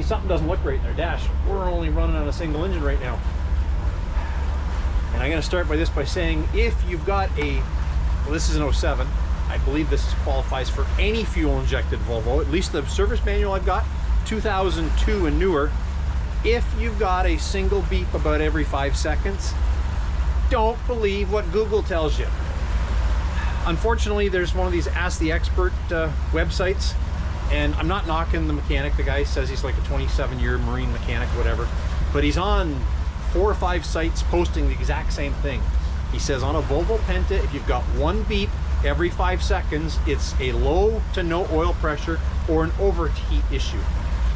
something doesn't look right in their dash. We're only running on a single engine right now. And I'm going to start by saying, if you've got a, well, this is an 07, I believe this qualifies for any fuel injected Volvo, at least the service manual I've got, 2002 and newer. If you've got a single beep about every 5 seconds, don't believe what Google tells you. Unfortunately, there's one of these Ask the Expert websites, and I'm not knocking the mechanic. The guy says he's like a 27-year marine mechanic, whatever, but he's on 4 or 5 sites posting the exact same thing. He says on a Volvo Penta, if you've got one beep every 5 seconds, it's a low to no oil pressure or an overheat issue.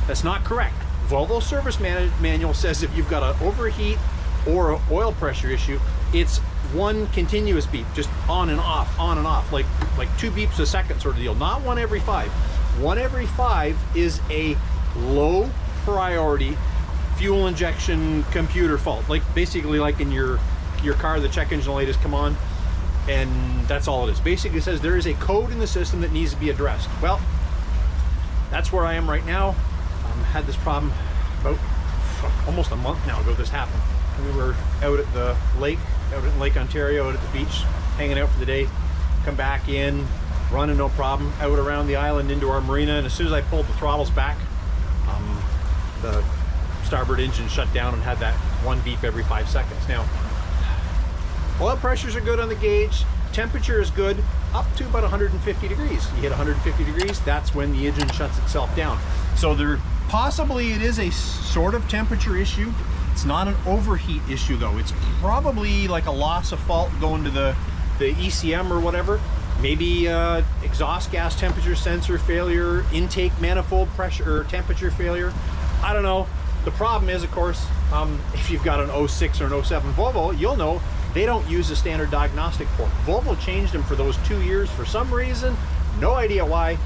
That's not correct. Volvo service manual says if you've got an overheat or an oil pressure issue, it's one continuous beep, just on and off, like 2 beeps a second sort of deal. Not one every 5. One every 5 is a low priority fuel injection computer fault. Like basically like in your car, the check engine light has come on, and that's all it is. Basically it says there is a code in the system that needs to be addressed. Well, that's where I am right now. Had this problem about almost a month now ago. This happened. We were out at the lake, out in Lake Ontario, out at the beach, hanging out for the day. Come back in, running no problem, out around the island into our marina, and as soon as I pulled the throttles back, the starboard engine shut down and had that one beep every 5 seconds. Now, oil pressures are good on the gauge, temperature is good, up to about 150 degrees. You hit 150 degrees, that's when the engine shuts itself down. So there, possibly it is a sort of temperature issue. It's not an overheat issue though. It's probably like a loss of fault going to the ECM or whatever. Maybe exhaust gas temperature sensor failure, intake manifold pressure or temperature failure. I don't know. The problem is, of course, if you've got an 06 or an 07 Volvo, you'll know they don't use a standard diagnostic port. Volvo changed them for those 2 years for some reason, no idea why.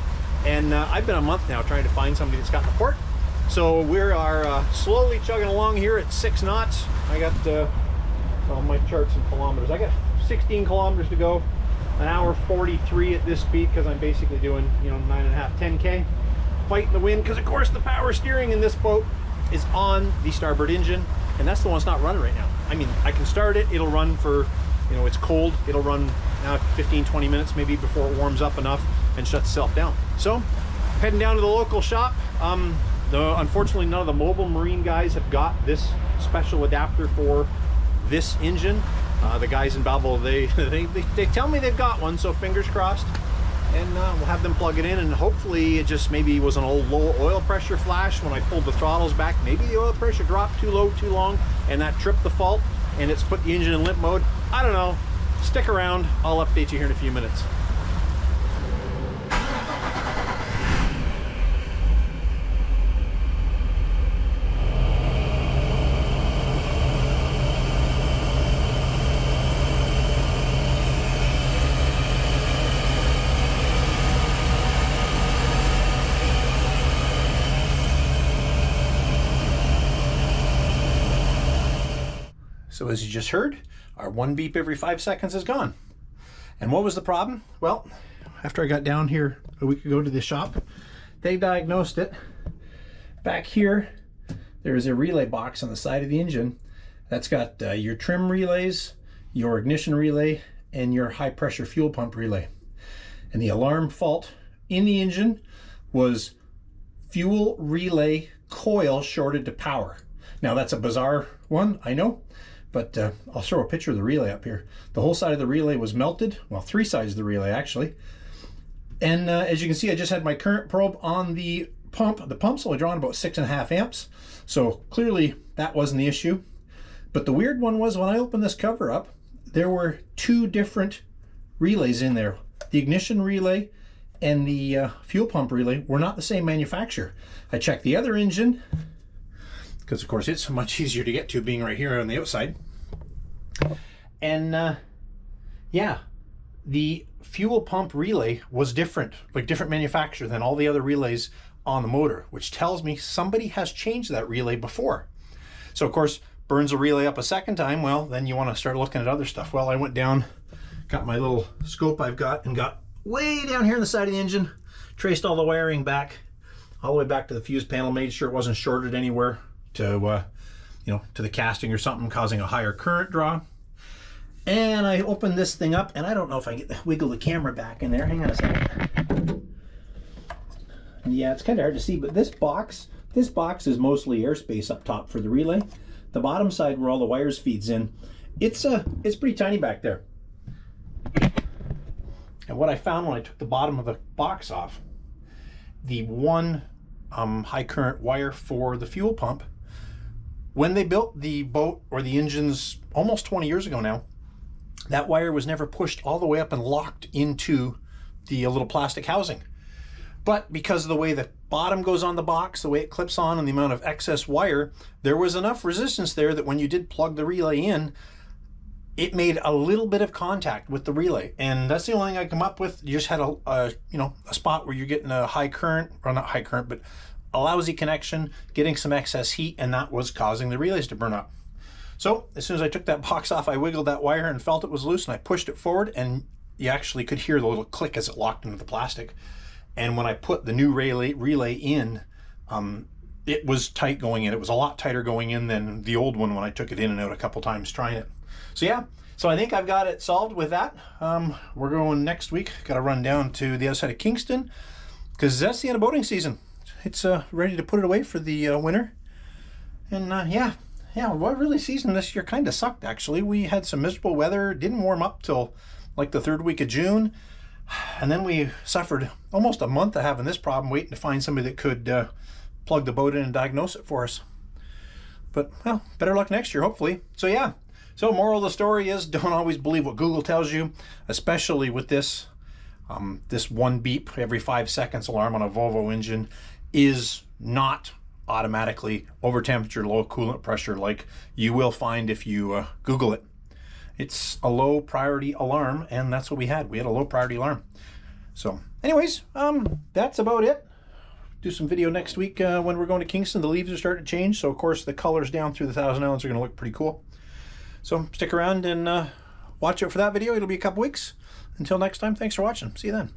And I've been a month now trying to find somebody that's got the port. So we are slowly chugging along here at 6 knots. I got well, my charts in kilometers. I got 16 kilometers to go, an hour 43 at this speed, because I'm basically doing, you know, 9.5, 10K. Fighting the wind, because of course the power steering in this boat is on the starboard engine, and that's the one that's not running right now. I mean, I can start it, it'll run for, you know, it's cold, it'll run now 15-20 minutes maybe before it warms up enough and shuts itself down. So heading down to the local shop. Unfortunately, none of the mobile marine guys have got this special adapter for this engine. The guys in Balboa, they tell me they've got one, so fingers crossed. And we'll have them plug it in, and hopefully it just maybe was an old low oil pressure flash when I pulled the throttles back. Maybe the oil pressure dropped too low too long and that tripped the fault and it's put the engine in limp mode. I don't know. Stick around, I'll update you here in a few minutes. So as you just heard, our one beep every 5 seconds is gone. And what was the problem? Well, after I got down here a week ago to the shop, they diagnosed it. Back here, there is a relay box on the side of the engine that's got your trim relays, your ignition relay, and your high pressure fuel pump relay. And the alarm fault in the engine was fuel relay coil shorted to power. Now that's a bizarre one, I know. But I'll throw a picture of the relay up here. The whole side of the relay was melted. Well, 3 sides of the relay actually. And as you can see, I just had my current probe on the pump. The pump's only drawing about 6.5 amps. So clearly that wasn't the issue. But the weird one was when I opened this cover up, there were 2 different relays in there. The ignition relay and the fuel pump relay were not the same manufacturer. I checked the other engine, because of course it's much easier to get to being right here on the outside. And yeah, the fuel pump relay was different, like different manufacturer than all the other relays on the motor, which tells me somebody has changed that relay before. So of course, burns a relay up a second time, well, then you want to start looking at other stuff. Well, I went down, got my little scope I've got, and got way down here on the side of the engine, traced all the wiring back all the way back to the fuse panel, made sure it wasn't shorted anywhere to, to the casting or something, causing a higher current draw. And I opened this thing up, and I don't know if I can wiggle the camera back in there. Hang on a second. Yeah, it's kind of hard to see, but this box is mostly airspace up top for the relay. The bottom side where all the wires feeds in, it's pretty tiny back there. And what I found when I took the bottom of the box off, the one high current wire for the fuel pump, when they built the boat or the engines almost 20 years ago now, that wire was never pushed all the way up and locked into the little plastic housing. But because of the way the bottom goes on the box, the way it clips on, and the amount of excess wire, there was enough resistance there that when you did plug the relay in, it made a little bit of contact with the relay. And that's the only thing I come up with. You just had a spot where you're getting a high current, or not high current, but a lousy connection, getting some excess heat, and that was causing the relays to burn up. So as soon as I took that box off, I wiggled that wire and felt it was loose, and I pushed it forward, and you actually could hear the little click as it locked into the plastic. And when I put the new relay in, it was tight going in. It was a lot tighter going in than the old one when I took it in and out a couple times trying it. So yeah, so I think I've got it solved with that. We're going next week. Got to run down to the other side of Kingston, because that's the end of boating season. It's ready to put it away for the winter. And yeah, what really season this year kind of sucked, actually. We had some miserable weather. It didn't warm up till like the third week of June. And then we suffered almost a month of having this problem, waiting to find somebody that could plug the boat in and diagnose it for us. But, well, better luck next year, hopefully. So yeah, so moral of the story is, don't always believe what Google tells you, especially with this. This one beep every 5 seconds alarm on a Volvo engine is not automatically over temperature, low coolant pressure, like you will find if you Google it. It's a low priority alarm, and that's what we had. We had a low priority alarm. So anyways, that's about it. Do some video next week when we're going to Kingston. The leaves are starting to change, so of course the colors down through the Thousand Islands are going to look pretty cool. So stick around and watch out for that video. It'll be a couple weeks. Until next time, thanks for watching. See you then.